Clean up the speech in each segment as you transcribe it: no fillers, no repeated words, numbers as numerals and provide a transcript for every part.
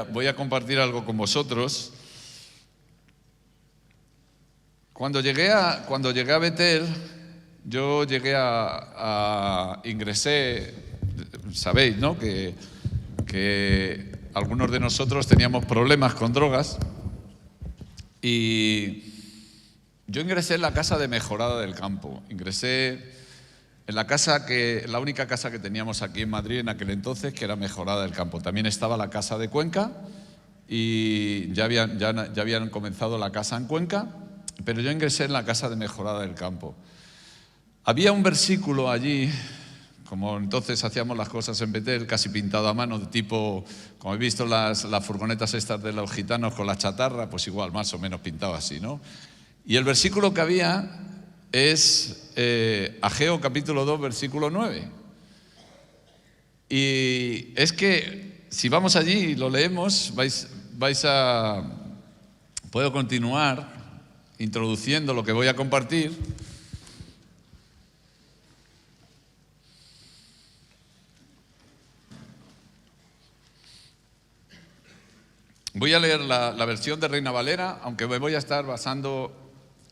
voy a compartir algo con vosotros. Cuando llegué a Betel, yo ingresé, sabéis, ¿no? Que algunos de nosotros teníamos problemas con drogas y yo ingresé en la casa de Mejorada del Campo. Ingresé en la única casa que teníamos aquí en Madrid en aquel entonces, que era Mejorada del Campo. También estaba la casa de Cuenca y ya habían comenzado la casa en Cuenca, pero yo ingresé en la casa de Mejorada del Campo. Había un versículo allí, como entonces hacíamos las cosas en Betel, casi pintado a mano, de tipo, como he visto las furgonetas estas de los gitanos con la chatarra, pues igual, más o menos pintado así, ¿no? Y el versículo que había es Ageo capítulo 2, versículo 9. Y es que si vamos allí y lo leemos, puedo continuar introduciendo lo que voy a compartir. Voy a leer la versión de Reina Valera, aunque me voy a estar basando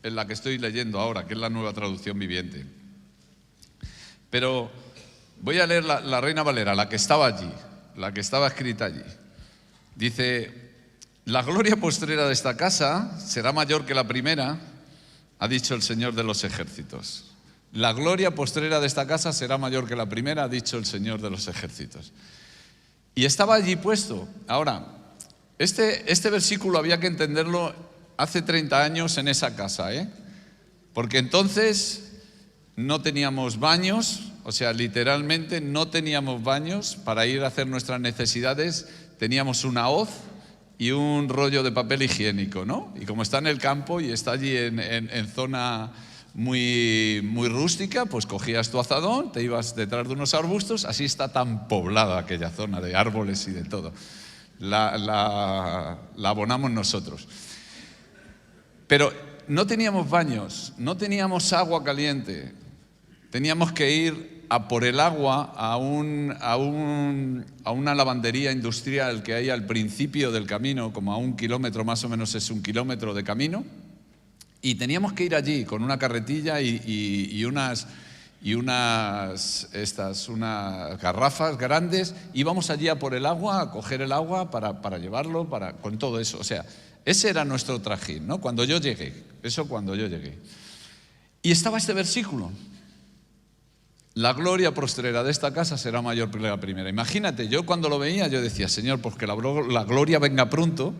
en la que estoy leyendo ahora, que es la Nueva Traducción Viviente. Pero voy a leer la Reina Valera, la que estaba allí, la que estaba escrita allí. Dice: la gloria postrera de esta casa será mayor que la primera, ha dicho el Señor de los ejércitos. La gloria postrera de esta casa será mayor que la primera, ha dicho el Señor de los ejércitos. Y estaba allí puesto. Ahora, este versículo había que entenderlo hace 30 años en esa casa, porque entonces no teníamos baños, o sea, literalmente no teníamos baños para ir a hacer nuestras necesidades. Teníamos una hoz y un rollo de papel higiénico, ¿no? Y como está en el campo y está allí en zona muy, muy rústica, pues cogías tu azadón, te ibas detrás de unos arbustos. Así está tan poblada aquella zona de árboles y de todo. La abonamos nosotros. Pero no teníamos baños, no teníamos agua caliente. Teníamos que ir a por el agua a una lavandería industrial que hay al principio del camino, como a 1 kilómetro, más o menos es 1 kilómetro de camino. Y teníamos que ir allí con una carretilla y unas garrafas grandes. Íbamos allí a por el agua, a coger el agua para llevarlo, con todo eso. O sea, ese era nuestro trajín, ¿no? Cuando yo llegué. Y estaba este versículo: la gloria postrera de esta casa será mayor que la primera. Imagínate, yo cuando lo veía, yo decía: Señor, pues que la gloria venga pronto,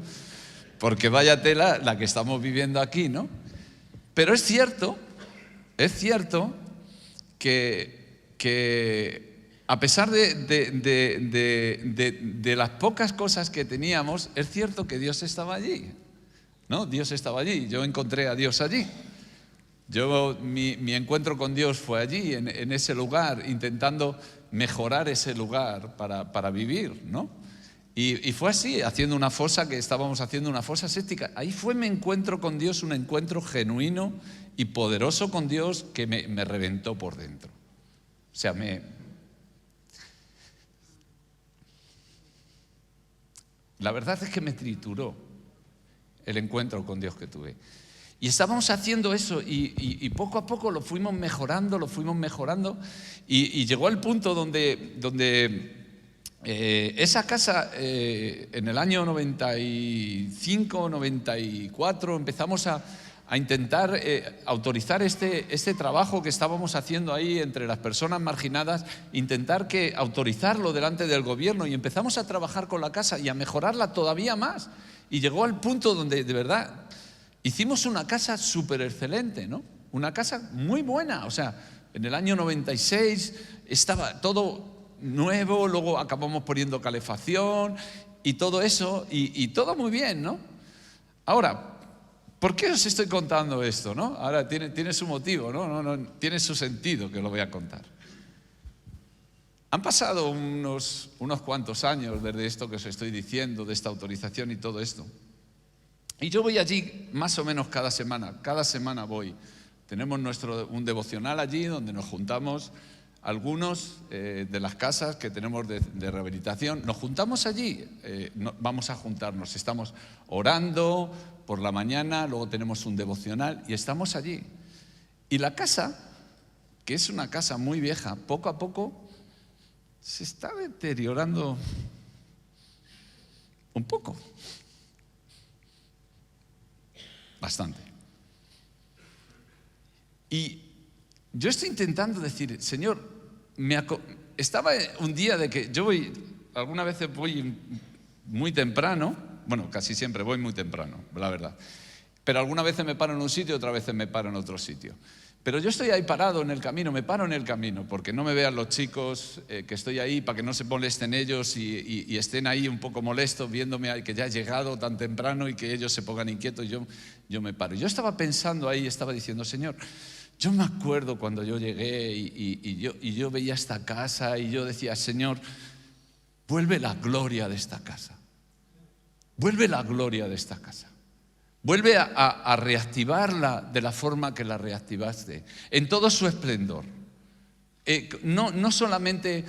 porque vaya tela la que estamos viviendo aquí, ¿no? Pero es cierto que a pesar de las pocas cosas que teníamos, es cierto que Dios estaba allí, ¿no? Dios estaba allí, yo encontré a Dios allí. Mi encuentro con Dios fue allí, en ese lugar, intentando mejorar ese lugar para vivir, ¿no? Y fue así, estábamos haciendo una fosa séptica. Ahí fue mi encuentro con Dios, un encuentro genuino y poderoso con Dios que me reventó por dentro. O sea, la verdad es que me trituró el encuentro con Dios que tuve. Y estábamos haciendo eso y poco a poco lo fuimos mejorando y llegó al punto donde esa casa, en el año 95, 94, empezamos a intentar autorizar este trabajo que estábamos haciendo ahí entre las personas marginadas, autorizarlo delante del gobierno, y empezamos a trabajar con la casa y a mejorarla todavía más. Y llegó al punto donde, de verdad, hicimos una casa súper excelente, ¿no? Una casa muy buena. O sea, en el año 96 estaba todo nuevo, luego acabamos poniendo calefacción y todo eso, y todo muy bien, ¿no? Ahora, ¿por qué os estoy contando esto, no? Ahora tiene su motivo, ¿no? Tiene su sentido que lo voy a contar. Han pasado unos cuantos años desde esto que os estoy diciendo, de esta autorización y todo esto. Y yo voy allí más o menos cada semana voy. Tenemos un devocional allí donde nos juntamos algunos de las casas que tenemos de rehabilitación, nos juntamos allí, vamos a juntarnos, estamos orando por la mañana, luego tenemos un devocional y estamos allí. Y la casa, que es una casa muy vieja, poco a poco se está deteriorando un poco, bastante. Y yo estoy intentando decir, Señor, estaba un día de que yo algunas veces voy muy temprano, bueno, casi siempre voy muy temprano, la verdad, pero algunas veces me paro en un sitio, otras veces me paro en otro sitio. Pero yo estoy ahí parado en el camino, me paro en el camino, porque no me vean los chicos que estoy ahí, para que no se molesten ellos y estén ahí un poco molestos viéndome que ya he llegado tan temprano y que ellos se pongan inquietos, yo me paro. Yo estaba pensando ahí, estaba diciendo, Señor, yo me acuerdo cuando yo llegué y yo veía esta casa y yo decía, Señor, vuelve la gloria de esta casa, vuelve la gloria de esta casa. Vuelve a reactivarla de la forma que la reactivaste, en todo su esplendor. No solamente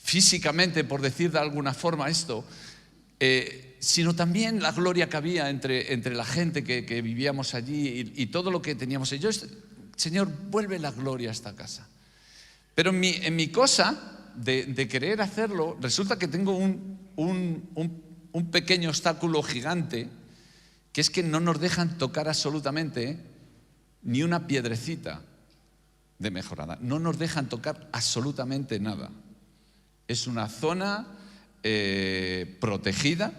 físicamente, por decir de alguna forma esto, sino también la gloria que había entre la gente que vivíamos allí y todo lo que teníamos. Señor, vuelve la gloria a esta casa. Pero en mi cosa de querer hacerlo, resulta que tengo un pequeño obstáculo gigante, que es que no nos dejan tocar absolutamente ni una piedrecita de mejorada. No nos dejan tocar absolutamente nada. Es una zona protegida,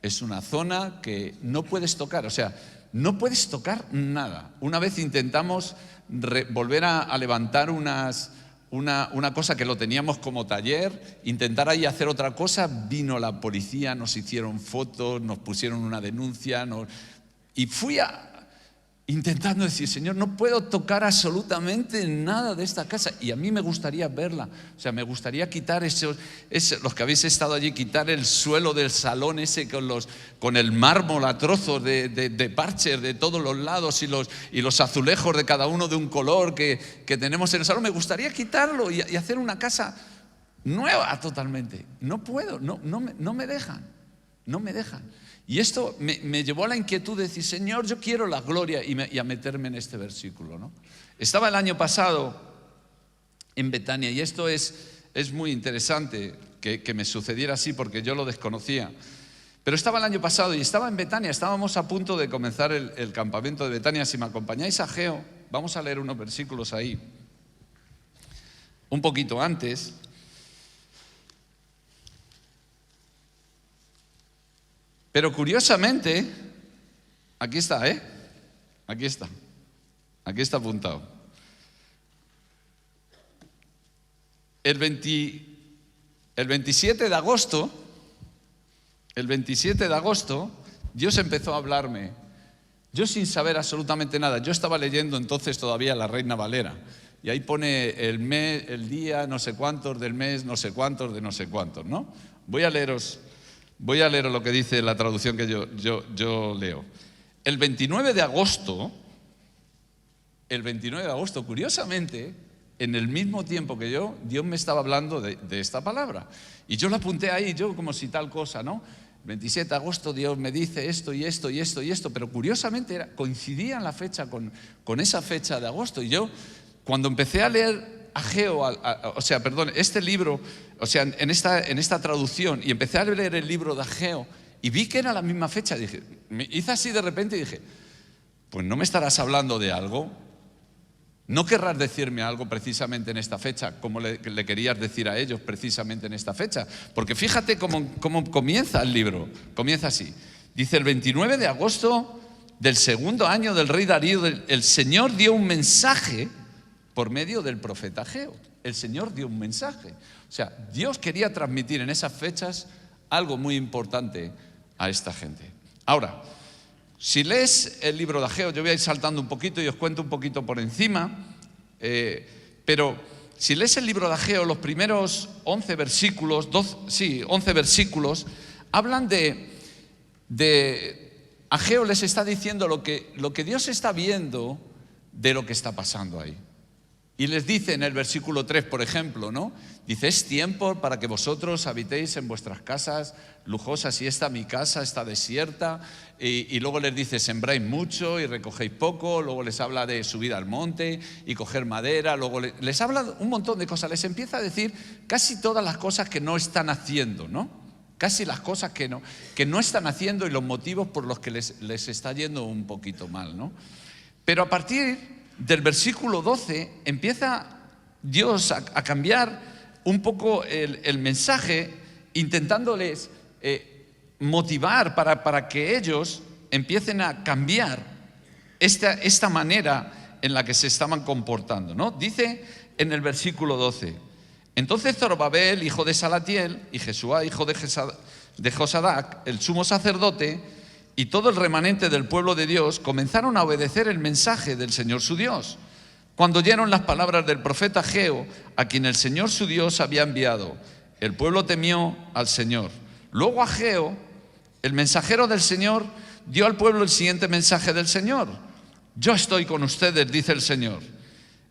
es una zona que no puedes tocar, o sea, no puedes tocar nada. Una vez intentamos volver a levantar una cosa que lo teníamos como taller, intentar ahí hacer otra cosa, vino la policía, nos hicieron fotos, nos pusieron una denuncia, y fui intentando decir, Señor, no puedo tocar absolutamente nada de esta casa, y a mí me gustaría verla, o sea, me gustaría quitar los que habéis estado allí, quitar el suelo del salón ese con el mármol a trozos de parches de todos los lados y los azulejos de cada uno de un color que tenemos en el salón. Me gustaría quitarlo y hacer una casa nueva totalmente. No puedo, no me dejan, no me dejan. Y esto me llevó a la inquietud de decir, Señor, yo quiero la gloria y a meterme en este versículo, ¿no? Estaba el año pasado en Betania y esto es muy interesante que me sucediera así porque yo lo desconocía. Pero estaba el año pasado y estaba en Betania, estábamos a punto de comenzar el campamento de Betania. Si me acompañáis a Geo, vamos a leer unos versículos ahí, un poquito antes. Pero curiosamente, aquí está, aquí está apuntado. El 27 de agosto, Dios empezó a hablarme. Yo sin saber absolutamente nada. Yo estaba leyendo entonces todavía la Reina Valera. Y ahí pone el mes, el día, no sé cuántos del mes, no sé cuántos de no sé cuántos, ¿no? Voy a leeros lo que dice la traducción que yo leo. El 29 de agosto, curiosamente, en el mismo tiempo que Dios me estaba hablando de esta palabra. Y yo la apunté ahí, yo como si tal cosa, ¿no? El 27 de agosto Dios me dice esto y esto y esto y esto, pero curiosamente coincidía en la fecha con esa fecha de agosto. Y yo, cuando empecé a leer Ageo, este libro, en esta traducción, y empecé a leer el libro de Ageo y vi que era la misma fecha, me hice así de repente y dije, pues no me estarás hablando de algo, no querrás decirme algo precisamente en esta fecha, como le querías decir a ellos precisamente en esta fecha, porque fíjate cómo comienza el libro, comienza así, dice el 29 de agosto del segundo año del rey Darío, el Señor dio un mensaje por medio del profeta Ageo. El Señor dio un mensaje. O sea, Dios quería transmitir en esas fechas algo muy importante a esta gente. Ahora, si lees el libro de Ageo, yo voy a ir saltando un poquito y os cuento un poquito por encima, pero si lees el libro de Ageo, los primeros 11 versículos, 11 versículos, hablan de Ageo les está diciendo lo que Dios está viendo de lo que está pasando ahí. Y les dice en el versículo 3, por ejemplo, ¿no? Dice, es tiempo para que vosotros habitéis en vuestras casas lujosas, y esta mi casa está desierta. Y luego les dice, sembráis mucho y recogéis poco. Luego les habla de subir al monte y coger madera. Luego les habla un montón de cosas. Les empieza a decir casi todas las cosas que no están haciendo, ¿no? Casi las cosas que no están haciendo y los motivos por los que les está yendo un poquito mal, ¿no? Pero a partir del versículo 12 empieza Dios a cambiar un poco el mensaje, intentándoles motivar para que ellos empiecen a cambiar esta manera en la que se estaban comportando, ¿no? Dice en el versículo 12, entonces Zorobabel, hijo de Salatiel, y Jesuá, hijo de Josadac, el sumo sacerdote, y todo el remanente del pueblo de Dios comenzaron a obedecer el mensaje del Señor su Dios, cuando oyeron las palabras del profeta Ageo, a quien el Señor su Dios había enviado. El pueblo temió al Señor. Luego Ageo, el mensajero del Señor, dio al pueblo el siguiente mensaje del Señor. Yo estoy con ustedes, dice el Señor.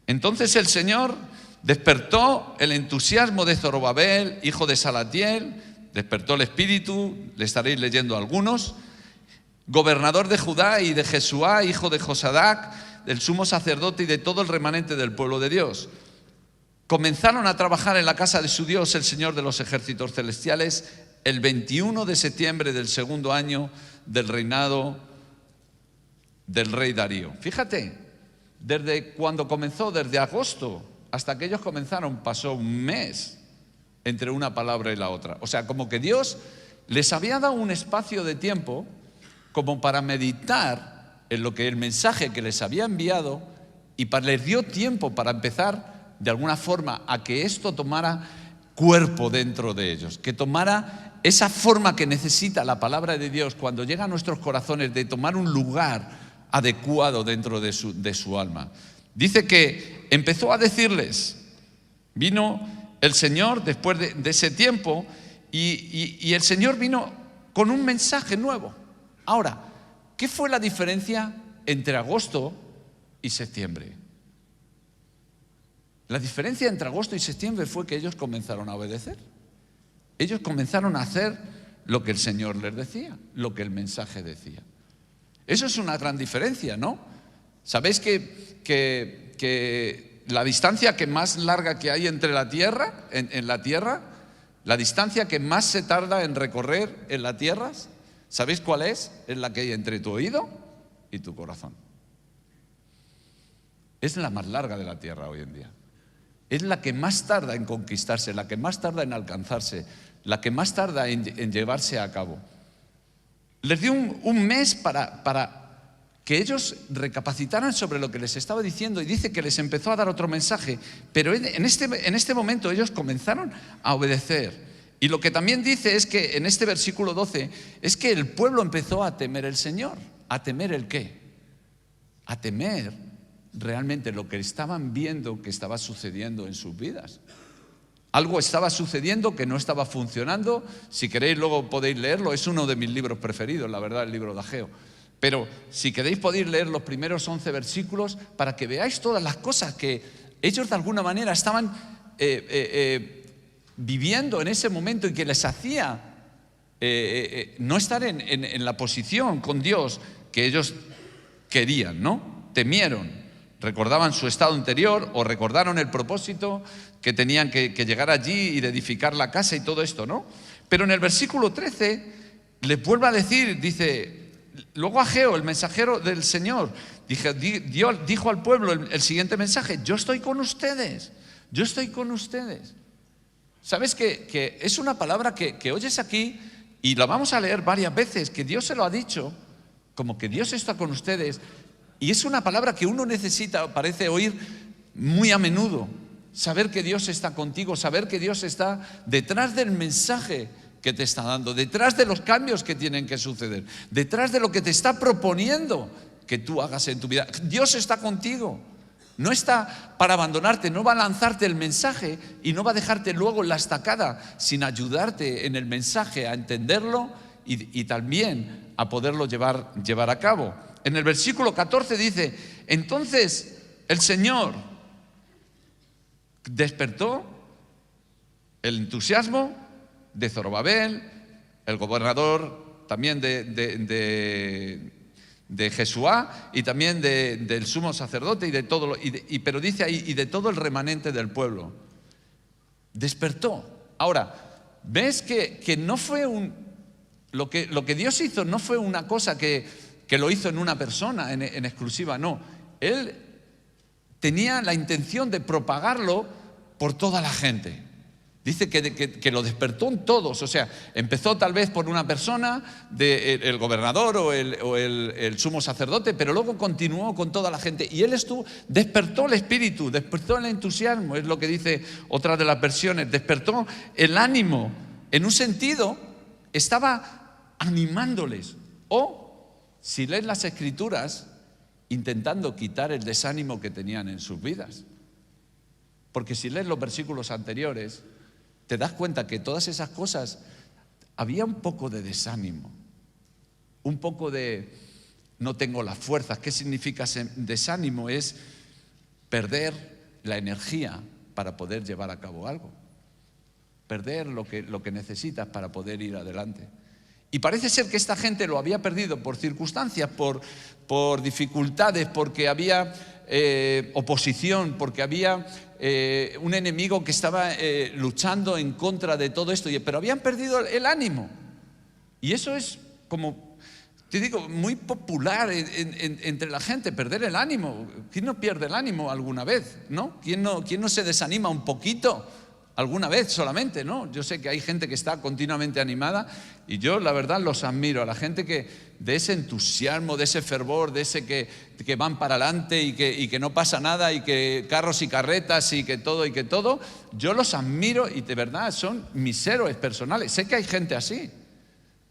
Entonces el Señor despertó el entusiasmo de Zorobabel, hijo de Salatiel, despertó el espíritu, le estaréis leyendo algunos, gobernador de Judá, y de Jesuá, hijo de Josadac, del sumo sacerdote, y de todo el remanente del pueblo de Dios. Comenzaron a trabajar en la casa de su Dios, el Señor de los ejércitos celestiales, el 21 de septiembre del segundo año del reinado del rey Darío. Fíjate, desde cuando comenzó, desde agosto hasta que ellos comenzaron, pasó un mes entre una palabra y la otra. O sea, como que Dios les había dado un espacio de tiempo como para meditar en lo que el mensaje que les había enviado, y les dio tiempo para empezar de alguna forma a que esto tomara cuerpo dentro de ellos, que tomara esa forma que necesita la palabra de Dios cuando llega a nuestros corazones, de tomar un lugar adecuado dentro de su alma. Dice que empezó a decirles, vino el Señor después de ese tiempo, y el Señor vino con un mensaje nuevo. Ahora, ¿qué fue la diferencia entre agosto y septiembre? La diferencia entre agosto y septiembre fue que ellos comenzaron a obedecer. Ellos comenzaron a hacer lo que el Señor les decía, lo que el mensaje decía. Eso es una gran diferencia, ¿no? ¿Sabéis que la distancia que más larga que hay entre la tierra, en la tierra, la distancia que más se tarda en recorrer en la tierra, ¿sabéis cuál es? Es la que hay entre tu oído y tu corazón. Es la más larga de la tierra hoy en día. Es la que más tarda en conquistarse, la que más tarda en alcanzarse, la que más tarda en llevarse a cabo. Les dio un mes para que ellos recapacitaran sobre lo que les estaba diciendo, y dice que les empezó a dar otro mensaje, pero en este momento ellos comenzaron a obedecer. Y lo que también dice es que en este versículo 12 es que el pueblo empezó a temer el Señor. ¿A temer el qué? A temer realmente lo que estaban viendo que estaba sucediendo en sus vidas. Algo estaba sucediendo que no estaba funcionando. Si queréis luego podéis leerlo, es uno de mis libros preferidos, la verdad, el libro de Ageo. Pero si queréis podéis leer los primeros 11 versículos para que veáis todas las cosas que ellos de alguna manera estaban viviendo en ese momento, y que les hacía no estar en la posición con Dios que ellos querían, ¿no? Temieron, recordaban su estado anterior, o recordaron el propósito que tenían que llegar allí y de edificar la casa y todo esto, ¿no? Pero en el versículo 13 les vuelve a decir, dice, luego Ageo, el mensajero del Señor, dijo al pueblo el siguiente mensaje: yo estoy con ustedes, yo estoy con ustedes. ¿Sabes que es una palabra que oyes aquí y la vamos a leer varias veces, que Dios se lo ha dicho, como que Dios está con ustedes? Y es una palabra que uno necesita, parece, oír muy a menudo. Saber que Dios está contigo, saber que Dios está detrás del mensaje que te está dando, detrás de los cambios que tienen que suceder, detrás de lo que te está proponiendo que tú hagas en tu vida. Dios está contigo. No está para abandonarte, no va a lanzarte el mensaje y no va a dejarte luego en la estacada sin ayudarte en el mensaje a entenderlo y también a poderlo llevar a cabo. En el versículo 14 dice: entonces el Señor despertó el entusiasmo de Zorobabel, el gobernador también de Jesuá y también del sumo sacerdote y de todo, pero dice ahí, y de todo el remanente del pueblo. Despertó. Ahora, ves que no fue lo que Dios hizo no fue una cosa que lo hizo en una persona en exclusiva, no. Él tenía la intención de propagarlo por toda la gente. Dice que lo despertó en todos, o sea, empezó tal vez por una persona, el gobernador o el sumo sacerdote, pero luego continuó con toda la gente. Y él despertó el espíritu, despertó el entusiasmo, es lo que dice otra de las versiones, despertó el ánimo. En un sentido, estaba animándoles. O, si lees las Escrituras, intentando quitar el desánimo que tenían en sus vidas. Porque si lees los versículos anteriores, te das cuenta que todas esas cosas, había un poco de desánimo, un poco de no tengo las fuerzas. ¿Qué significa desánimo? Es perder la energía para poder llevar a cabo algo, perder lo que necesitas para poder ir adelante. Y parece ser que esta gente lo había perdido por circunstancias, por dificultades, porque había oposición, porque había un enemigo que estaba luchando en contra de todo esto, pero habían perdido el ánimo. Y eso es, como te digo, muy popular entre la gente, perder el ánimo. ¿Quién no pierde el ánimo alguna vez? ¿No? ¿Quién no se desanima un poquito? Alguna vez solamente, ¿no? Yo sé que hay gente que está continuamente animada y yo la verdad los admiro, a la gente que de ese entusiasmo, de ese fervor, de ese que van para adelante y que no pasa nada y que carros y carretas y que todo, yo los admiro y de verdad son mis héroes personales. Sé que hay gente así,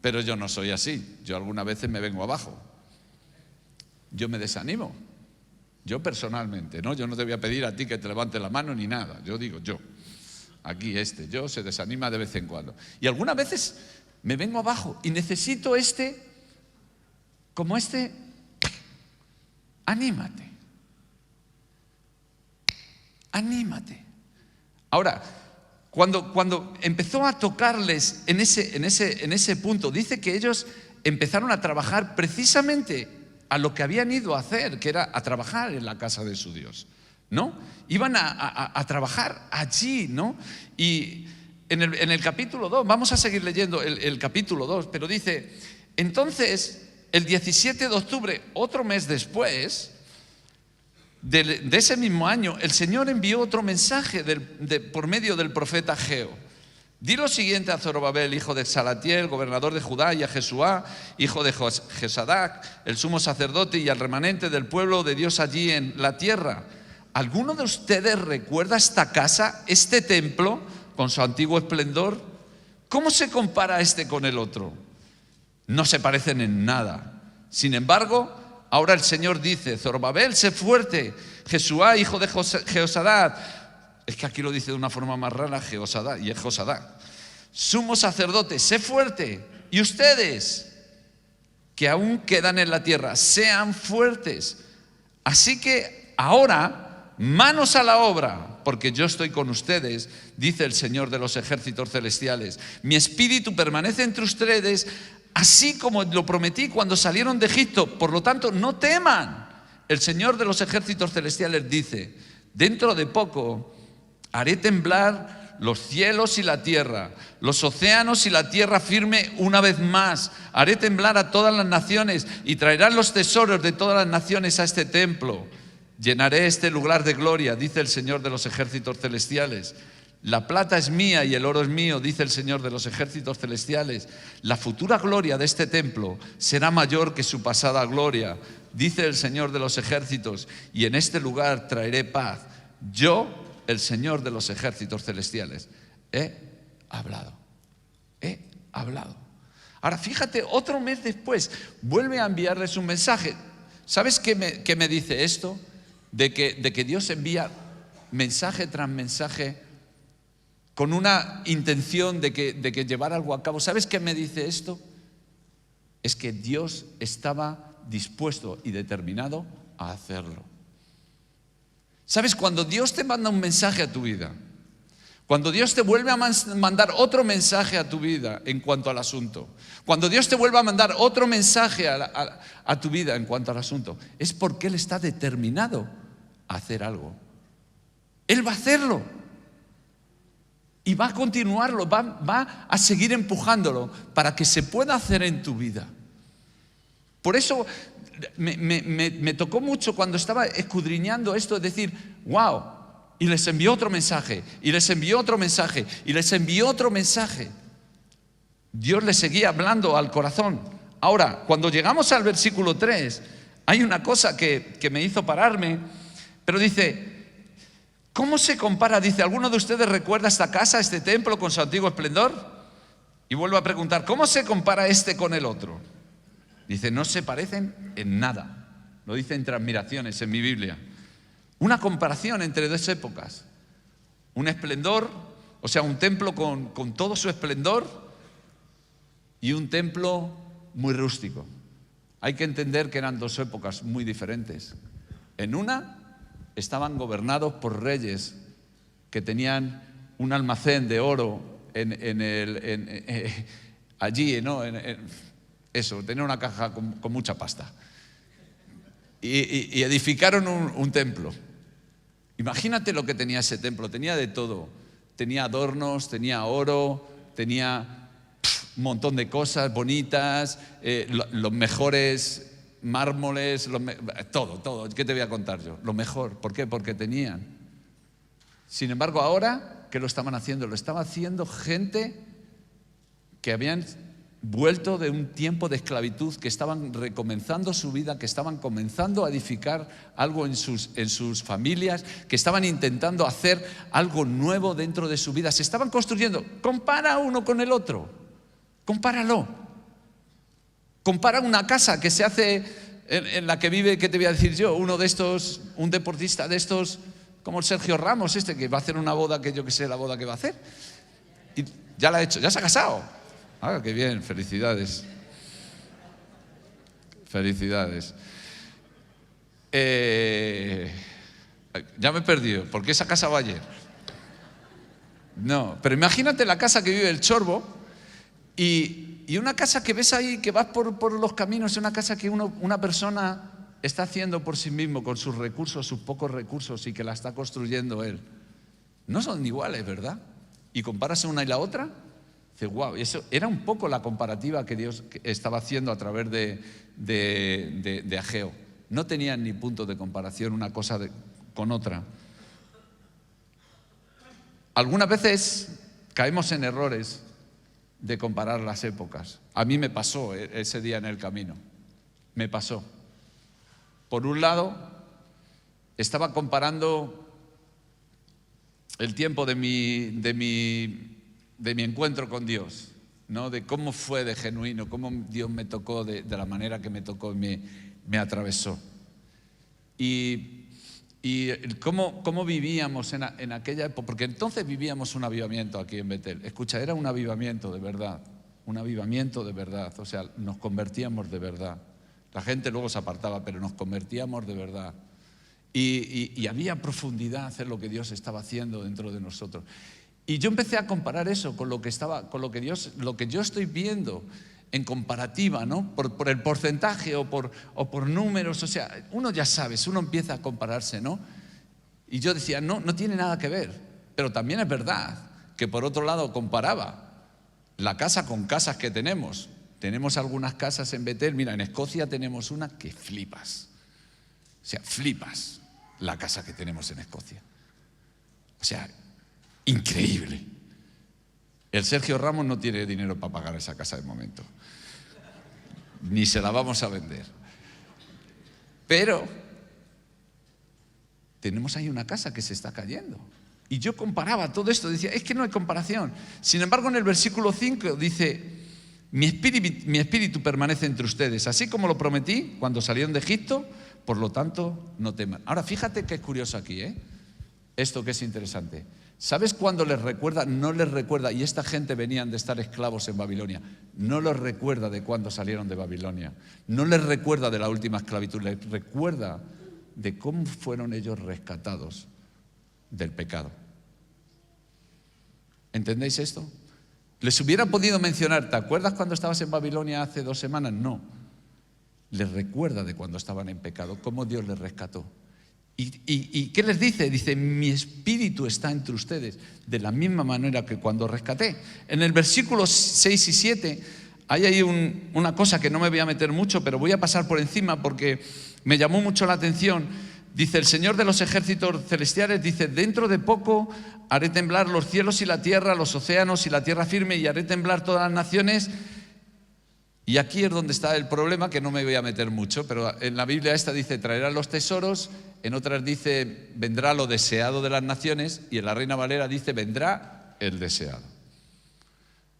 pero yo no soy así. Yo algunas veces me vengo abajo. Yo me desanimo. Yo personalmente, ¿no? Yo no te voy a pedir a ti que te levantes la mano ni nada. Yo digo yo. Aquí yo se desanima de vez en cuando. Y algunas veces me vengo abajo y necesito como anímate. Anímate. Ahora, cuando empezó a tocarles en ese punto, dice que ellos empezaron a trabajar precisamente a lo que habían ido a hacer, que era a trabajar en la casa de su Dios, ¿no? Iban a trabajar allí, ¿no? Y en el capítulo 2, vamos a seguir leyendo el capítulo 2, pero dice, entonces, el 17 de octubre, otro mes después, de ese mismo año, el Señor envió otro mensaje por medio del profeta Ageo. Di lo siguiente a Zorobabel, hijo de Salatiel, gobernador de Judá, y a Jesuá, hijo de Jesadac, el sumo sacerdote, y al remanente del pueblo de Dios allí en la tierra. ¿Alguno de ustedes recuerda esta casa, este templo, con su antiguo esplendor? ¿Cómo se compara este con el otro? No se parecen en nada. Sin embargo, ahora el Señor dice, Zorobabel, sé fuerte, Jesuá, hijo de Jehozadak, es que aquí lo dice de una forma más rara, Jehozadak, y es Josadak, sumo sacerdote, sé fuerte, y ustedes, que aún quedan en la tierra, sean fuertes. Así que ahora, manos a la obra, porque yo estoy con ustedes, dice el Señor de los ejércitos celestiales. Mi espíritu permanece entre ustedes, así como lo prometí cuando salieron de Egipto. Por lo tanto, no teman. El Señor de los ejércitos celestiales dice, dentro de poco haré temblar los cielos y la tierra, los océanos y la tierra firme una vez más. Haré temblar a todas las naciones y traerán los tesoros de todas las naciones a este templo. Llenaré este lugar de gloria, dice el Señor de los ejércitos celestiales. La plata es mía y el oro es mío, dice el Señor de los ejércitos celestiales. La futura gloria de este templo será mayor que su pasada gloria, dice el Señor de los ejércitos, y en este lugar traeré paz. Yo, el Señor de los ejércitos celestiales, he hablado. He hablado. Ahora fíjate, otro mes después, vuelve a enviarles un mensaje. ¿Sabes qué me dice esto? De que Dios envía mensaje tras mensaje con una intención de que llevar algo a cabo. ¿Sabes qué me dice esto? Es que Dios estaba dispuesto y determinado a hacerlo. ¿Sabes? Cuando Dios te manda un mensaje a tu vida, cuando Dios te vuelve a mandar otro mensaje a tu vida en cuanto al asunto, cuando Dios te vuelve a mandar otro mensaje a tu vida en cuanto al asunto, es porque Él está determinado a hacer algo. Él va a hacerlo y va a continuarlo, va a seguir empujándolo para que se pueda hacer en tu vida. Por eso me tocó mucho cuando estaba escudriñando esto, es decir, wow. Y les envió otro mensaje, y les envió otro mensaje, y les envió otro mensaje. Dios les seguía hablando al corazón. Ahora, cuando llegamos al versículo 3, hay una cosa que me hizo pararme, pero dice, ¿cómo se compara? Dice, ¿alguno de ustedes recuerda esta casa, este templo con su antiguo esplendor? Y vuelvo a preguntar, ¿cómo se compara este con el otro? Dice, no se parecen en nada. Lo dice entre admiraciones en mi Biblia. Una comparación entre dos épocas. Un esplendor, o sea, un templo con todo su esplendor y un templo muy rústico. Hay que entender que eran dos épocas muy diferentes. En una estaban gobernados por reyes que tenían un almacén de oro allí, ¿no? Eso, tenían una caja con mucha pasta. Y edificaron un templo. Imagínate lo que tenía ese templo, tenía de todo. Tenía adornos, tenía oro, tenía un montón de cosas bonitas, los mejores mármoles, todo. ¿Qué te voy a contar yo? Lo mejor. ¿Por qué? Porque tenían. Sin embargo, ahora, ¿qué lo estaban haciendo? Lo estaba haciendo gente que habían vuelto de un tiempo de esclavitud, que estaban recomenzando su vida, que estaban comenzando a edificar algo en sus familias, que estaban intentando hacer algo nuevo dentro de su vida. Se estaban construyendo. Compara uno con el otro. Compáralo. Compara una casa que se hace en la que vive, ¿qué te voy a decir yo? Uno de estos, un deportista de estos, como el Sergio Ramos, que va a hacer una boda, que yo que sé la boda que va a hacer. Y ya la ha hecho, ya se ha casado. Ah, qué bien, felicidades. Felicidades. Ya me he perdido. ¿Por qué esa casa va ayer? No, pero imagínate la casa que vive el Chorbo y una casa que ves ahí, que vas por los caminos, es una casa que una persona está haciendo por sí mismo, con sus recursos, sus pocos recursos, y que la está construyendo él. No son iguales, ¿verdad? Y comparas una y la otra. Dice, wow, eso era un poco la comparativa que Dios estaba haciendo a través de Ageo. No tenían ni punto de comparación una cosa con otra. Algunas veces caemos en errores de comparar las épocas. A mí me pasó ese día en el camino. Me pasó. Por un lado, estaba comparando el tiempo de mi encuentro con Dios, ¿no? De cómo fue de genuino, cómo Dios me tocó de la manera que me tocó y me atravesó. Y cómo vivíamos en aquella época, porque entonces vivíamos un avivamiento aquí en Betel. Escucha, era un avivamiento de verdad, o sea, nos convertíamos de verdad. La gente luego se apartaba, pero nos convertíamos de verdad. Y había profundidad en lo que Dios estaba haciendo dentro de nosotros. Y yo empecé a comparar eso con lo que yo estoy viendo en comparativa, ¿no? Por el porcentaje o por números, o sea, uno ya sabes, uno empieza a compararse, ¿no? Y yo decía, no tiene nada que ver, pero también es verdad que por otro lado comparaba la casa con casas que tenemos. Tenemos algunas casas en Betel, mira, en Escocia tenemos una que flipas, o sea, flipas la casa que tenemos en Escocia, o sea, increíble. El Sergio Ramos no tiene dinero para pagar esa casa de momento, ni se la vamos a vender. Pero tenemos ahí una casa que se está cayendo. Y yo comparaba todo esto, decía, es que no hay comparación. Sin embargo, en el versículo 5 dice, mi espíritu permanece entre ustedes, así como lo prometí cuando salieron de Egipto, por lo tanto, no teman. Ahora, fíjate qué curioso aquí, esto que es interesante. ¿Sabes cuándo les recuerda? No les recuerda, y esta gente venían de estar esclavos en Babilonia, no les recuerda de cuándo salieron de Babilonia, no les recuerda de la última esclavitud, les recuerda de cómo fueron ellos rescatados del pecado. ¿Entendéis esto? Les hubiera podido mencionar, ¿te acuerdas cuando estabas en Babilonia hace 2 semanas? No. Les recuerda de cuando estaban en pecado, cómo Dios les rescató. ¿Y qué les dice? Dice, mi espíritu está entre ustedes, de la misma manera que cuando rescaté. En el versículo 6 y 7 hay ahí una cosa que no me voy a meter mucho, pero voy a pasar por encima porque me llamó mucho la atención. Dice, el Señor de los ejércitos celestiales, dice, dentro de poco haré temblar los cielos y la tierra, los océanos y la tierra firme, y haré temblar todas las naciones. Y aquí es donde está el problema, que no me voy a meter mucho, pero en la Biblia esta dice, traerá los tesoros, en otras dice, vendrá lo deseado de las naciones, y en la Reina Valera dice, vendrá el deseado.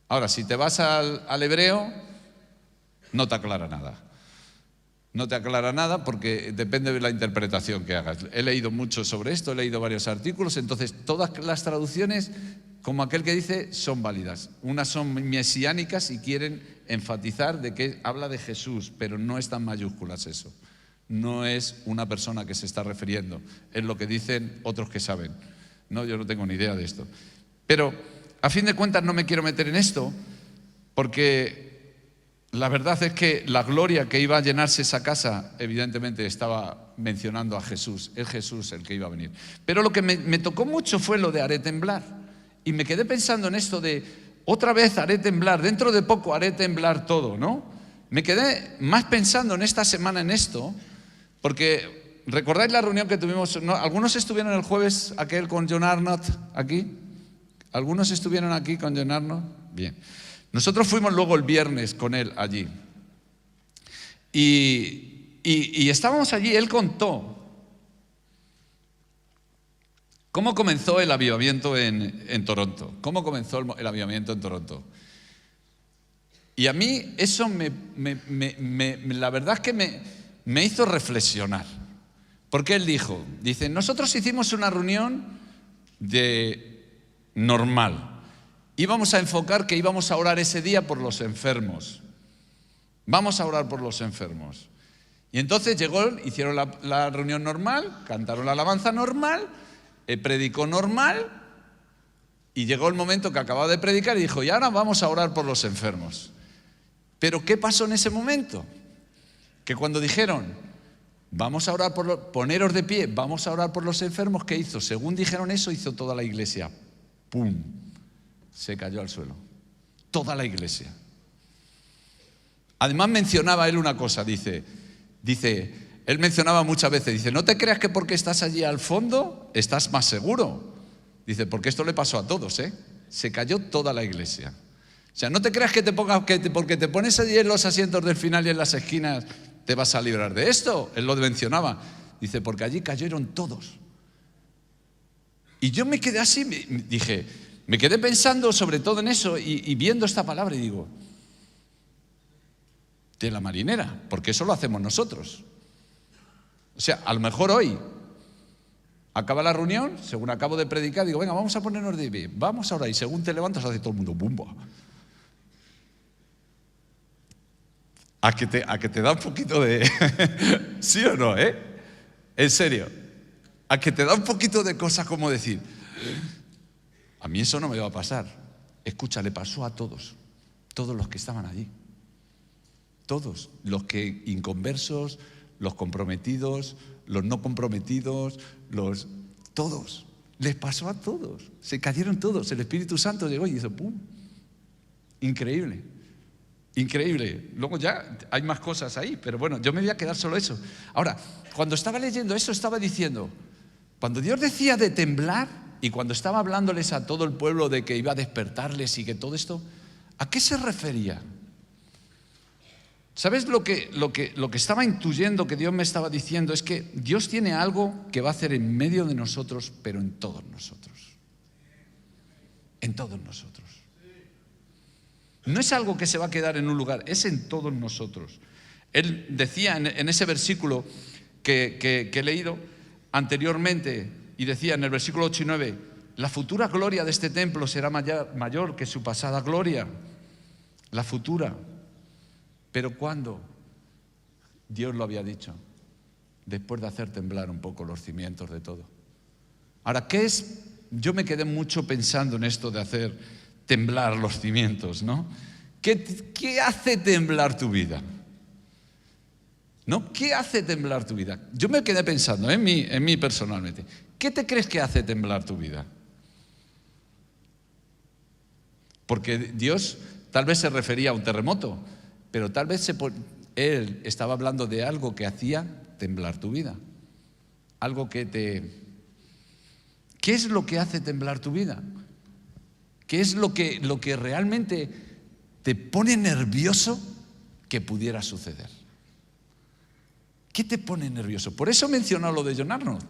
Ahora, si te vas al hebreo, no te aclara nada. No te aclara nada porque depende de la interpretación que hagas. He leído mucho sobre esto, he leído varios artículos, entonces todas las traducciones, como aquel que dice, son válidas. Unas son mesiánicas y quieren enfatizar de que habla de Jesús, pero no están mayúsculas eso. No es una persona que se está refiriendo, es lo que dicen otros que saben. No, yo no tengo ni idea de esto. Pero a fin de cuentas no me quiero meter en esto porque la verdad es que la gloria que iba a llenarse esa casa, evidentemente estaba mencionando a Jesús. Es Jesús el que iba a venir. Pero lo que me tocó mucho fue lo de haré temblar. Y me quedé pensando en esto de, otra vez haré temblar, dentro de poco haré temblar todo, ¿no? Me quedé más pensando en esta semana en esto, porque ¿recordáis la reunión que tuvimos? ¿No? ¿Algunos estuvieron el jueves aquel con John Arnott aquí? ¿Algunos estuvieron aquí con John Arnott? Bien. Nosotros fuimos luego el viernes con él allí. Y estábamos allí, él contó cómo comenzó el avivamiento en Toronto. ¿Cómo comenzó el avivamiento en Toronto? Y a mí eso la verdad es que me hizo reflexionar. Porque él dice, nosotros hicimos una reunión normal. Íbamos a enfocar que íbamos a orar ese día por los enfermos. Vamos a orar por los enfermos. Y entonces hicieron la reunión normal, cantaron la alabanza normal, predicó normal, y llegó el momento que acababa de predicar y dijo, y ahora vamos a orar por los enfermos. Pero ¿qué pasó en ese momento? Que cuando dijeron, vamos a orar poneros de pie, vamos a orar por los enfermos, ¿qué hizo? Según dijeron eso, hizo toda la iglesia. ¡Pum! Se cayó al suelo. Toda la iglesia. Además mencionaba él una cosa, dice, él mencionaba muchas veces, dice, no te creas que porque estás allí al fondo estás más seguro. Dice, porque esto le pasó a todos, ¿eh? Se cayó toda la iglesia. O sea, no te creas que porque te pones allí en los asientos del final y en las esquinas te vas a librar de esto. Él lo mencionaba. Dice, porque allí cayeron todos. Y yo me quedé así, me quedé pensando sobre todo en eso y viendo esta palabra y digo, de la marinera, porque eso lo hacemos nosotros. O sea, a lo mejor hoy acaba la reunión, según acabo de predicar, digo, venga, vamos a ponernos de pie, vamos ahora, y según te levantas hace todo el mundo, ¡bumba! A que te da un poquito de... ¿Sí o no, En serio. A que te da un poquito de cosas como decir... A mí eso no me va a pasar. Escucha, le pasó a todos los que estaban allí. Todos, los que inconversos, los comprometidos, los no comprometidos, todos. Les pasó a todos. Se cayeron todos. El Espíritu Santo llegó y hizo ¡pum! Increíble. Increíble. Luego ya hay más cosas ahí, pero bueno, yo me voy a quedar solo eso. Ahora, cuando estaba leyendo eso, estaba diciendo, cuando Dios decía de temblar, y cuando estaba hablándoles a todo el pueblo de que iba a despertarles y que todo esto, ¿a qué se refería? ¿Sabes lo que estaba intuyendo que Dios me estaba diciendo? Es que Dios tiene algo que va a hacer en medio de nosotros, pero en todos nosotros. En todos nosotros. No es algo que se va a quedar en un lugar, es en todos nosotros. Él decía en ese versículo que he leído anteriormente, y decía en el versículo 8 y 9, la futura gloria de este templo será mayor que su pasada gloria. La futura. ¿Pero cuándo? Dios lo había dicho. después de hacer temblar un poco los cimientos de todo. Ahora, ¿qué es? Yo me quedé mucho pensando en esto de hacer temblar los cimientos, ¿no? ¿Qué hace temblar tu vida? ¿No? ¿Qué hace temblar tu vida? Yo me quedé pensando en mí personalmente. ¿Qué te crees que hace temblar tu vida? Porque Dios tal vez se refería a un terremoto, pero tal vez Él estaba hablando de algo que hacía temblar tu vida. Algo que ¿Qué es lo que hace temblar tu vida? ¿Qué es lo que realmente te pone nervioso que pudiera suceder? ¿Qué te pone nervioso? Por eso he mencionado lo de John Arnold.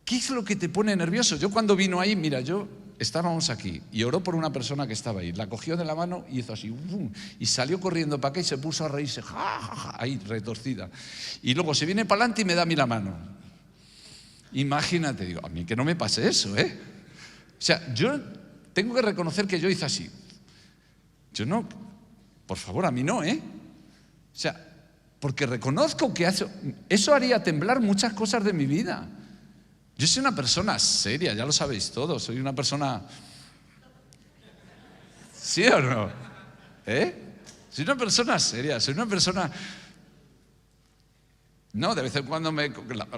¿Qué es lo que te pone nervioso? Yo cuando vino ahí, mira, estábamos aquí y oró por una persona que estaba ahí. La cogió de la mano y hizo así, y salió corriendo para acá y se puso a reírse, ja, ja, ja, ahí retorcida. Y luego se viene para adelante y me da a mí la mano. Imagínate, digo, a mí que no me pase eso, ¿eh? O sea, yo tengo que reconocer que yo hice así. Yo no, por favor, a mí no, ¿eh? O sea, porque reconozco que eso haría temblar muchas cosas de mi vida. Yo soy una persona seria, ya lo sabéis todos. Soy una persona... ¿Sí o no? Soy una persona seria, soy una persona... No, de vez en cuando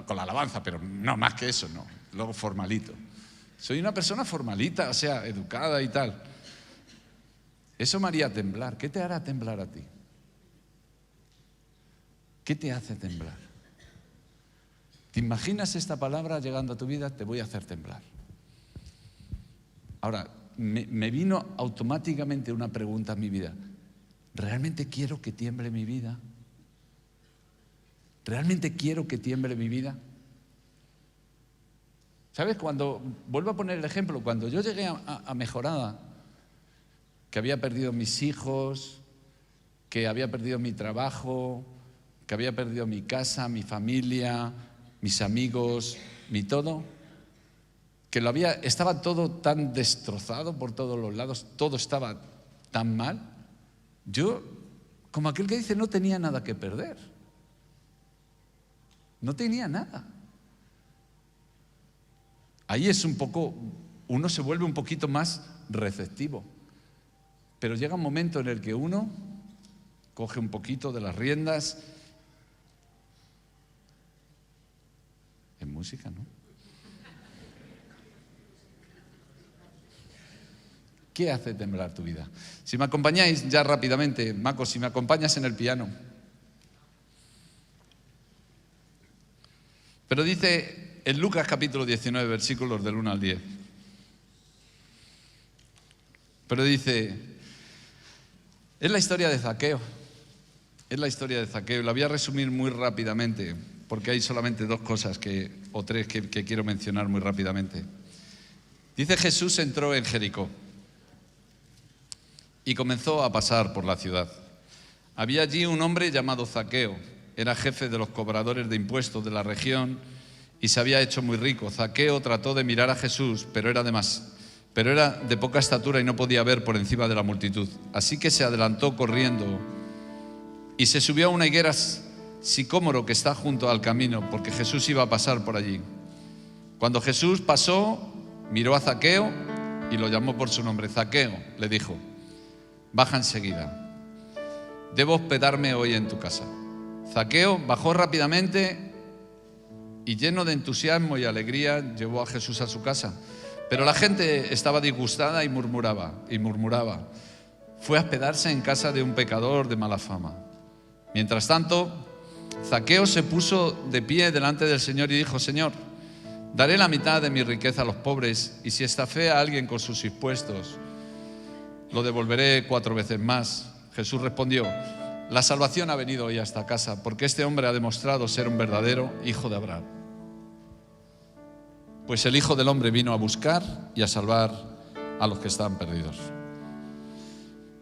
con la alabanza, pero no más que eso, no. Luego formalito. Soy una persona formalita, o sea, educada y tal. Eso me haría temblar. ¿Qué te hará temblar a ti? ¿Qué te hace temblar? ¿Te imaginas esta palabra llegando a tu vida? Te voy a hacer temblar. Ahora, me vino automáticamente una pregunta a mi vida. ¿Realmente quiero que tiemble mi vida? ¿Realmente quiero que tiemble mi vida? ¿Sabes? Vuelvo a poner el ejemplo, cuando yo llegué a Mejorada, que había perdido mis hijos, que había perdido mi trabajo, que había perdido mi casa, mi familia, mis amigos, mi todo, que estaba todo tan destrozado por todos los lados, todo estaba tan mal. Yo, como aquel que dice, no tenía nada que perder. No tenía nada. Ahí es uno se vuelve un poquito más receptivo. Pero llega un momento en el que uno coge un poquito de las riendas. En música, ¿no? ¿Qué hace temblar tu vida? Si me acompañáis ya rápidamente, Maco, si me acompañas en el piano. Pero dice en Lucas capítulo 19, versículos del 1 al 10. Pero dice, es la historia de Zaqueo. Es la historia de Zaqueo. La voy a resumir muy rápidamente, porque hay solamente dos cosas o tres que quiero mencionar muy rápidamente. Dice, Jesús entró en Jericó y comenzó a pasar por la ciudad. Había allí un hombre llamado Zaqueo. Era jefe de los cobradores de impuestos de la región y se había hecho muy rico. Zaqueo trató de mirar a Jesús, pero era de poca estatura y no podía ver por encima de la multitud. Así que se adelantó corriendo y se subió a una higuera sicómoro que está junto al camino, porque Jesús iba a pasar por allí. Cuando Jesús pasó, miró a Zaqueo y lo llamó por su nombre. Zaqueo, le dijo, baja enseguida. Debo hospedarme hoy en tu casa. Zaqueo bajó rápidamente y lleno de entusiasmo y alegría llevó a Jesús a su casa. Pero la gente estaba disgustada y murmuraba. Fue a hospedarse en casa de un pecador de mala fama. Mientras tanto, Zaqueo se puso de pie delante del Señor y dijo, Señor, daré la mitad de mi riqueza a los pobres y si estafé a alguien con sus impuestos, lo devolveré 4 veces más. Jesús respondió, la salvación ha venido hoy a esta casa porque este hombre ha demostrado ser un verdadero hijo de Abraham. Pues el Hijo del Hombre vino a buscar y a salvar a los que estaban perdidos.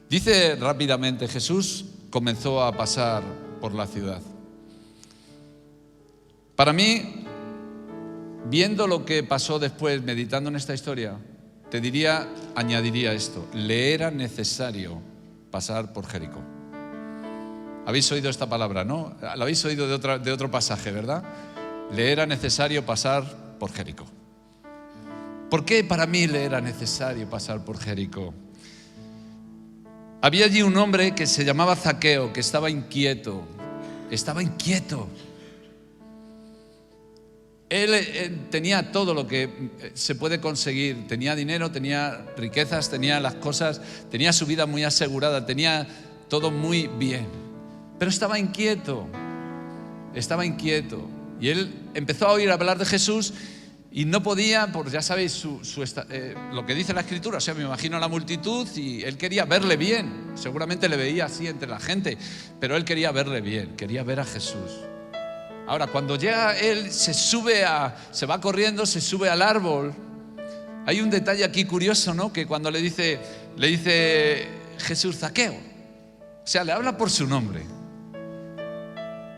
Dice rápidamente, Jesús comenzó a pasar por la ciudad. Para mí, viendo lo que pasó después, meditando en esta historia, añadiría esto, le era necesario pasar por Jericó. Habéis oído esta palabra, ¿no? La habéis oído de otro pasaje, ¿verdad? Le era necesario pasar por Jericó. ¿Por qué para mí le era necesario pasar por Jericó? Había allí un hombre que se llamaba Zaqueo, que estaba inquieto. Estaba inquieto. Él tenía todo lo que se puede conseguir. Tenía dinero, tenía riquezas, tenía las cosas, tenía su vida muy asegurada, tenía todo muy bien. Pero estaba inquieto. Estaba inquieto. Y él empezó a oír hablar de Jesús y no podía, pues ya sabéis lo que dice la Escritura. O sea, me imagino a la multitud y él quería verle bien. Seguramente le veía así entre la gente, pero él quería verle bien, quería ver a Jesús. Ahora, cuando llega él, se va corriendo, se sube al árbol. Hay un detalle aquí curioso, ¿no? Que cuando le dice Jesús, Zaqueo, o sea, le habla por su nombre.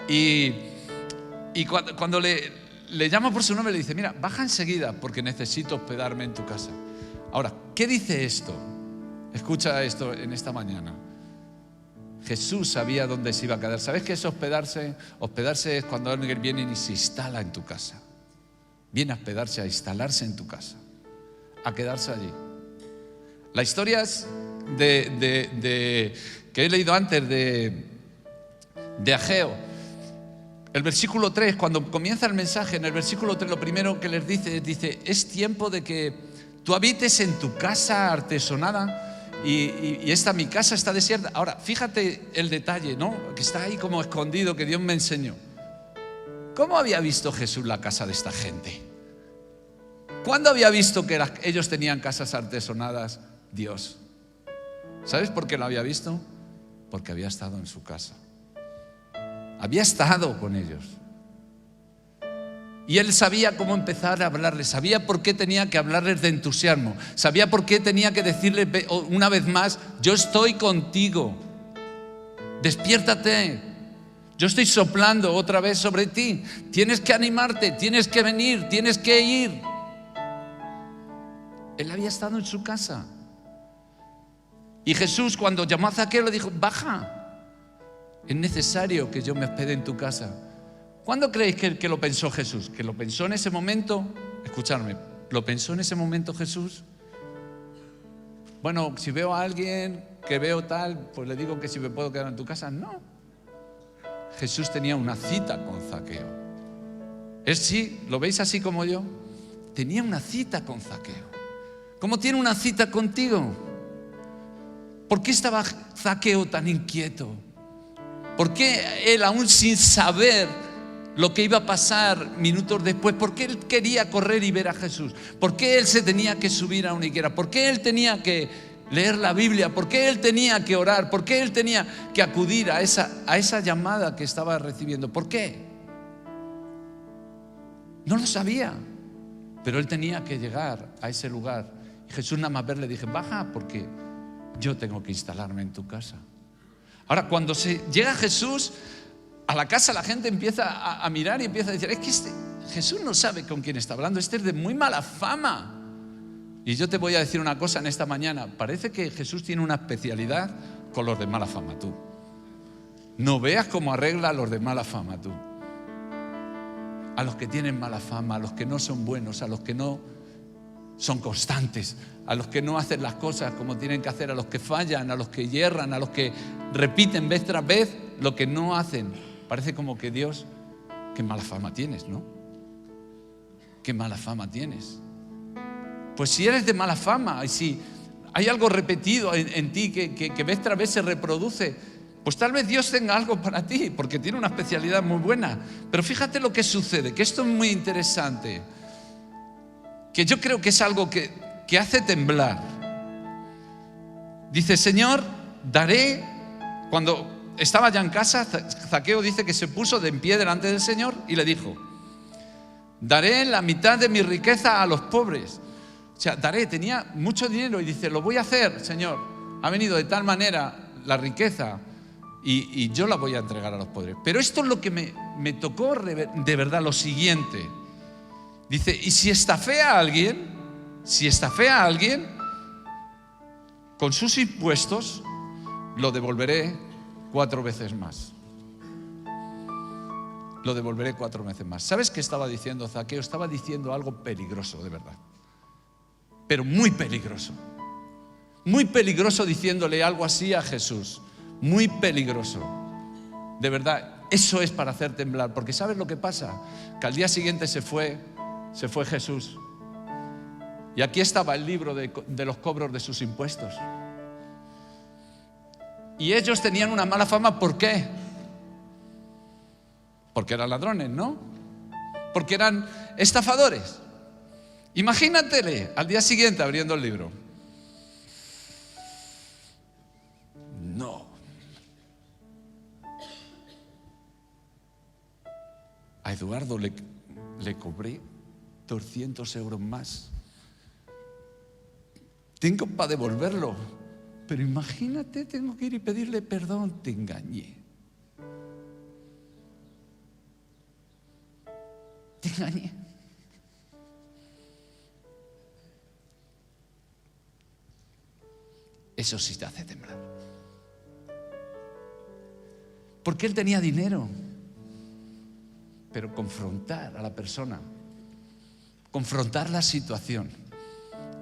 Y cuando le llama por su nombre, le dice, mira, baja enseguida porque necesito hospedarme en tu casa. Ahora, ¿qué dice esto? Escucha esto en esta mañana. Jesús sabía dónde se iba a quedar. ¿Sabes qué es hospedarse? Hospedarse es cuando alguien viene y se instala en tu casa. Viene a hospedarse, a instalarse en tu casa, a quedarse allí. La historia es que he leído antes de Ageo. El versículo 3, cuando comienza el mensaje, en el versículo 3 lo primero que les dice, es tiempo de que tú habites en tu casa artesonada y mi casa está desierta. Ahora, fíjate el detalle, ¿no? Que está ahí como escondido, que Dios me enseñó. ¿Cómo había visto Jesús la casa de esta gente? ¿Cuándo había visto que ellos tenían casas artesonadas? Dios. ¿Sabes por qué lo había visto? Porque había estado en su casa. Había estado con ellos. Y él sabía cómo empezar a hablarles, sabía por qué tenía que hablarles de entusiasmo, sabía por qué tenía que decirles una vez más, yo estoy contigo, despiértate, yo estoy soplando otra vez sobre ti, tienes que animarte, tienes que venir, tienes que ir. Él había estado en su casa. Y Jesús, cuando llamó a Zaqueo, le dijo, baja, es necesario que yo me hospede en tu casa. ¿Cuándo creéis que lo pensó Jesús? ¿Que lo pensó en ese momento? Escuchadme, ¿lo pensó en ese momento Jesús? Bueno, si veo a alguien que veo tal, pues le digo que si me puedo quedar en tu casa. No. Jesús tenía una cita con Zaqueo. Él sí, ¿lo veis así como yo? Tenía una cita con Zaqueo. ¿Cómo tiene una cita contigo? ¿Por qué estaba Zaqueo tan inquieto? ¿Por qué él, aún sin saber lo que iba a pasar minutos después, por qué él quería correr y ver a Jesús? ¿Por qué él se tenía que subir a una higuera? ¿Por qué él tenía que leer la Biblia? ¿Por qué él tenía que orar? ¿Por qué él tenía que acudir a esa llamada que estaba recibiendo? ¿Por qué? No lo sabía, pero él tenía que llegar a ese lugar. Y Jesús nada más verle dije, baja porque yo tengo que instalarme en tu casa. Ahora, cuando llega Jesús a la casa, la gente empieza a mirar y empieza a decir, es que Jesús no sabe con quién está hablando, este es de muy mala fama. Y yo te voy a decir una cosa en esta mañana, parece que Jesús tiene una especialidad con los de mala fama, tú. No veas cómo arregla a los de mala fama, tú. A los que tienen mala fama, a los que no son buenos, a los que no son constantes, a los que no hacen las cosas como tienen que hacer, a los que fallan, a los que yerran, a los que repiten vez tras vez lo que no hacen. Parece como que Dios, qué mala fama tienes, ¿no? Qué mala fama tienes. Pues si eres de mala fama y si hay algo repetido en ti que vez tras vez se reproduce, pues tal vez Dios tenga algo para ti, porque tiene una especialidad muy buena. Pero fíjate lo que sucede, que esto es muy interesante, que yo creo que es algo que hace temblar. Dice, Señor, daré, cuando estaba ya en casa, Zaqueo dice que se puso de en pie delante del Señor y le dijo, daré la mitad de mi riqueza a los pobres. O sea, daré, tenía mucho dinero y dice, lo voy a hacer, Señor. Ha venido de tal manera la riqueza y yo la voy a entregar a los pobres. Pero esto es lo que me tocó de verdad, lo siguiente. Dice, y si estafea a alguien, con sus impuestos, lo devolveré 4 veces más. lo devolveré 4 veces más. ¿Sabes qué estaba diciendo Zaqueo? Estaba diciendo algo peligroso, de verdad. Pero muy peligroso. Muy peligroso diciéndole algo así a Jesús. Muy peligroso. De verdad, eso es para hacer temblar. Porque ¿sabes lo que pasa? Que al día siguiente se fue Jesús. Y aquí estaba el libro de los cobros de sus impuestos. Y ellos tenían una mala fama, ¿por qué? Porque eran ladrones, ¿no? Porque eran estafadores. Imagínatele al día siguiente abriendo el libro. No. A Eduardo le cobré 200 euros más. Tengo para devolverlo. Pero imagínate, tengo que ir y pedirle perdón. Te engañé. Te engañé. Eso sí te hace temblar. Porque él tenía dinero. Pero confrontar a la persona, confrontar la situación,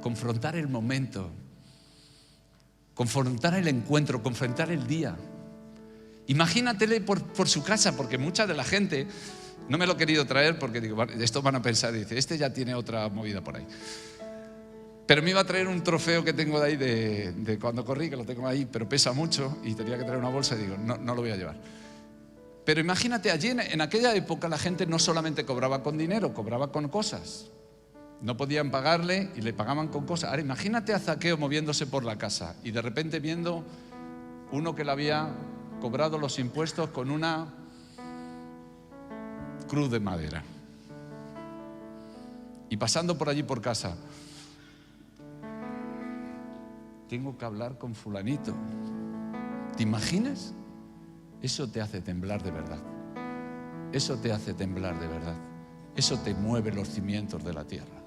confrontar el momento, confrontar el encuentro, confrontar el día. Imagínatele por su casa, porque mucha de la gente, no me lo he querido traer porque digo, esto van a pensar, dice, este ya tiene otra movida por ahí. Pero me iba a traer un trofeo que tengo de ahí de cuando corrí, que lo tengo ahí, pero pesa mucho y tenía que traer una bolsa y digo, no lo voy a llevar. Pero imagínate, allí en aquella época la gente no solamente cobraba con dinero, cobraba con cosas. No podían pagarle y le pagaban con cosas. Ahora imagínate a Zaqueo moviéndose por la casa y de repente viendo uno que le había cobrado los impuestos con una cruz de madera. Y pasando por allí por casa. Tengo que hablar con fulanito. ¿Te imaginas? Eso te hace temblar de verdad. Eso te hace temblar de verdad. Eso te mueve los cimientos de la tierra.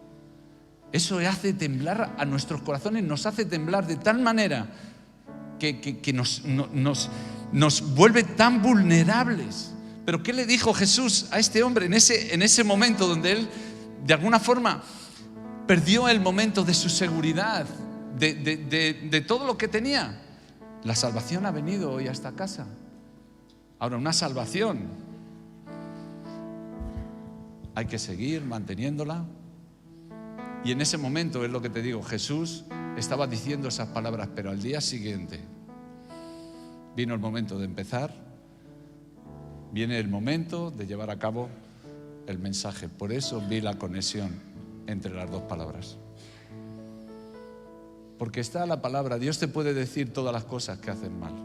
Eso hace temblar a nuestros corazones, nos hace temblar de tal manera que nos vuelve tan vulnerables. Pero ¿qué le dijo Jesús a este hombre en ese momento donde él, de alguna forma, perdió el momento de su seguridad, de todo lo que tenía? La salvación ha venido hoy a esta casa. Ahora, una salvación hay que seguir manteniéndola. Y en ese momento es lo que te digo, Jesús estaba diciendo esas palabras, pero al día siguiente vino el momento de empezar, viene el momento de llevar a cabo el mensaje. Por eso vi la conexión entre las dos palabras. Porque está la palabra, Dios te puede decir todas las cosas que hacen mal.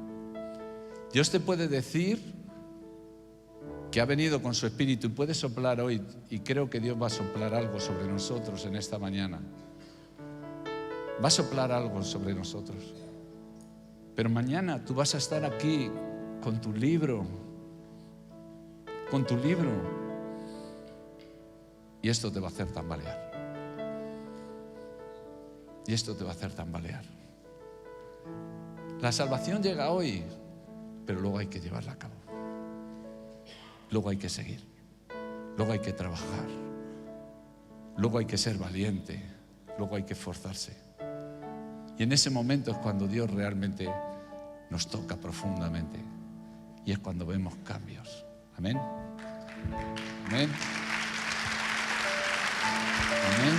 Dios te puede decir que ha venido con su Espíritu y puede soplar hoy, y creo que Dios va a soplar algo sobre nosotros en esta mañana. Va a soplar algo sobre nosotros. Pero mañana tú vas a estar aquí con tu libro, y esto te va a hacer tambalear. Y esto te va a hacer tambalear. La salvación llega hoy, pero luego hay que llevarla a cabo. Luego hay que seguir. Luego hay que trabajar. Luego hay que ser valiente. Luego hay que esforzarse. Y en ese momento es cuando Dios realmente nos toca profundamente. Y es cuando vemos cambios. Amén. Amén. Amén.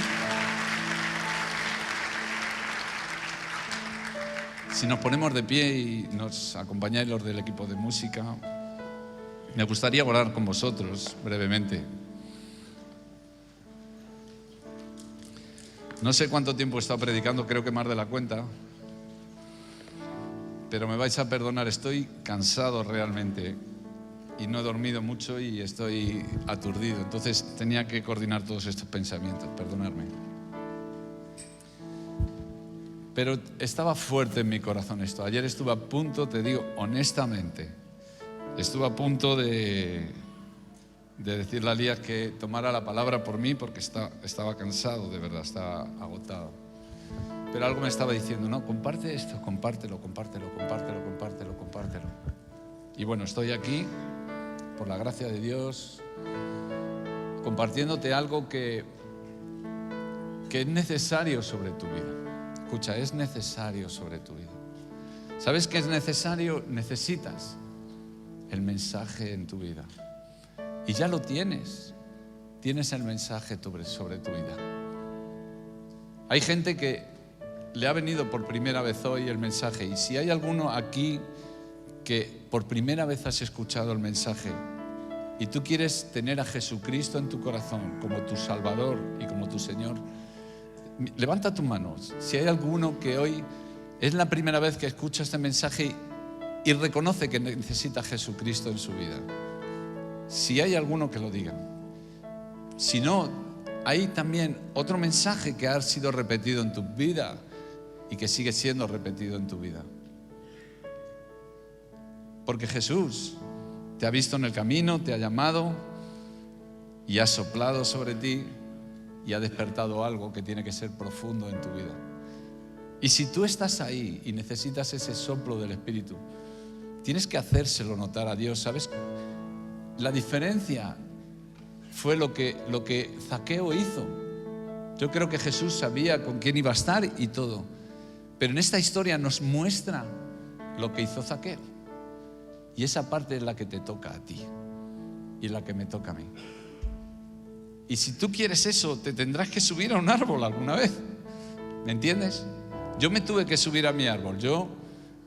Si nos ponemos de pie y nos acompañáis los del equipo de música, me gustaría orar con vosotros brevemente. No sé cuánto tiempo he estado predicando, creo que más de la cuenta, pero me vais a perdonar, estoy cansado realmente y no he dormido mucho y estoy aturdido, entonces tenía que coordinar todos estos pensamientos, perdonadme. Pero estaba fuerte en mi corazón esto. Ayer estuve a punto, te digo honestamente, estuve a punto de decirle a Elías que tomara la palabra por mí porque estaba cansado, de verdad, estaba agotado. Pero algo me estaba diciendo, no, comparte esto, compártelo. Y bueno, estoy aquí por la gracia de Dios. compartiéndote algo que es necesario sobre tu vida. Escucha, es necesario sobre tu vida. ¿Sabes qué es necesario? Necesitas el mensaje en tu vida. Y ya lo tienes. Tienes el mensaje sobre tu vida. Hay gente que le ha venido por primera vez hoy el mensaje. Y si hay alguno aquí que por primera vez has escuchado el mensaje y tú quieres tener a Jesucristo en tu corazón como tu Salvador y como tu Señor, levanta tus manos. Si hay alguno que hoy es la primera vez que escucha este mensaje y reconoce que necesita a Jesucristo en su vida, si hay alguno que lo diga. Si no, hay también otro mensaje que ha sido repetido en tu vida y que sigue siendo repetido en tu vida. Porque Jesús te ha visto en el camino, te ha llamado y ha soplado sobre ti y ha despertado algo que tiene que ser profundo en tu vida. Y si tú estás ahí y necesitas ese soplo del Espíritu, tienes que hacérselo notar a Dios. ¿Sabes? La diferencia fue lo que Zaqueo hizo. Yo creo que Jesús sabía con quién iba a estar y todo. Pero en esta historia nos muestra lo que hizo Zaqueo. Y esa parte es la que te toca a ti y la que me toca a mí. Y si tú quieres eso, te tendrás que subir a un árbol alguna vez. ¿Me entiendes? Yo me tuve que subir a mi árbol. Yo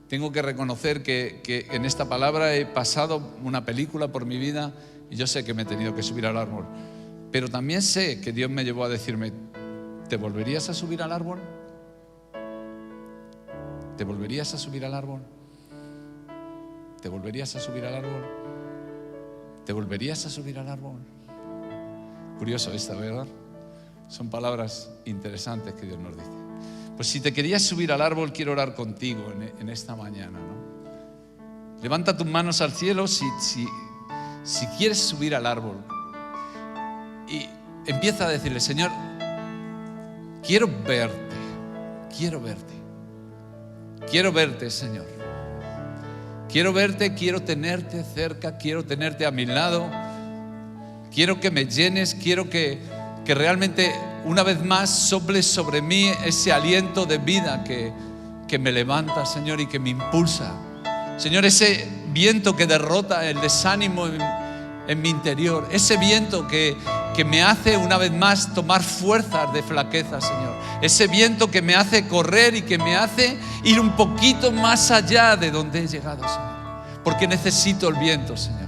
tengo que reconocer que en esta palabra he pasado una película por mi vida y yo sé que me he tenido que subir al árbol. Pero también sé que Dios me llevó a decirme, ¿te volverías a subir al árbol? ¿Te volverías a subir al árbol? ¿Te volverías a subir al árbol? ¿Te volverías a subir al árbol? Curioso esta, ¿verdad? Son palabras interesantes que Dios nos dice. Pues si te querías subir al árbol, quiero orar contigo en esta mañana, ¿no? Levanta tus manos al cielo si quieres subir al árbol. Y empieza a decirle, Señor, quiero verte, quiero verte. Quiero verte, Señor. Quiero verte, quiero tenerte cerca, quiero tenerte a mi lado. Quiero que me llenes, quiero que realmente una vez más soples sobre mí ese aliento de vida que me levanta, Señor, y que me impulsa. Señor, ese viento que derrota el desánimo en mi interior, ese viento que me hace una vez más tomar fuerzas de flaqueza, Señor. Ese viento que me hace correr y que me hace ir un poquito más allá de donde he llegado, Señor. Porque necesito el viento, Señor.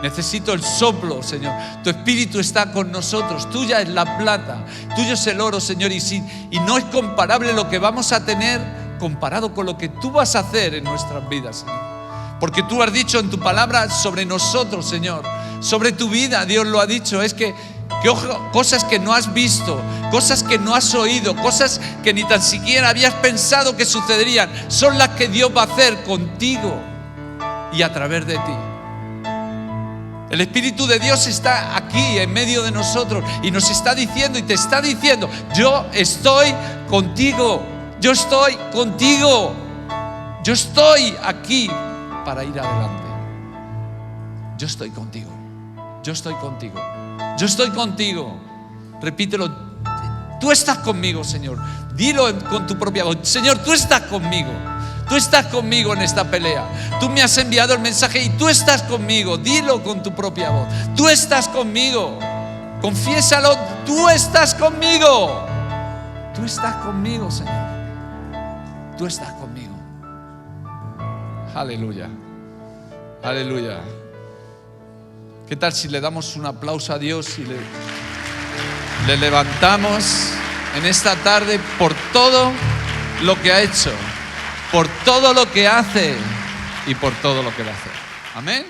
Necesito el soplo, Señor. Tu Espíritu está con nosotros. Tuya es la plata, tuyo es el oro, Señor. Y no es comparable lo que vamos a tener comparado con lo que tú vas a hacer en nuestras vidas, Señor. Porque tú has dicho en tu palabra sobre nosotros, Señor, sobre tu vida, Dios lo ha dicho, es que cosas que no has visto, cosas que no has oído, cosas que ni tan siquiera habías pensado que sucederían, son las que Dios va a hacer contigo y a través de ti. El Espíritu de Dios está aquí en medio de nosotros y nos está diciendo y te está diciendo, yo estoy contigo, yo estoy contigo, yo estoy aquí para ir adelante. Yo estoy contigo, yo estoy contigo, yo estoy contigo. Repítelo, tú estás conmigo, Señor. Dilo con tu propia voz, Señor, tú estás conmigo. Tú estás conmigo en esta pelea. Tú me has enviado el mensaje y tú estás conmigo. Dilo con tu propia voz. Tú estás conmigo. Confiésalo. Tú estás conmigo. Tú estás conmigo, Señor. Tú estás conmigo. Aleluya. Aleluya. ¿Qué tal si le damos un aplauso a Dios y le levantamos en esta tarde por todo lo que ha hecho? Por todo lo que hace y por todo lo que va a hacer. Amén.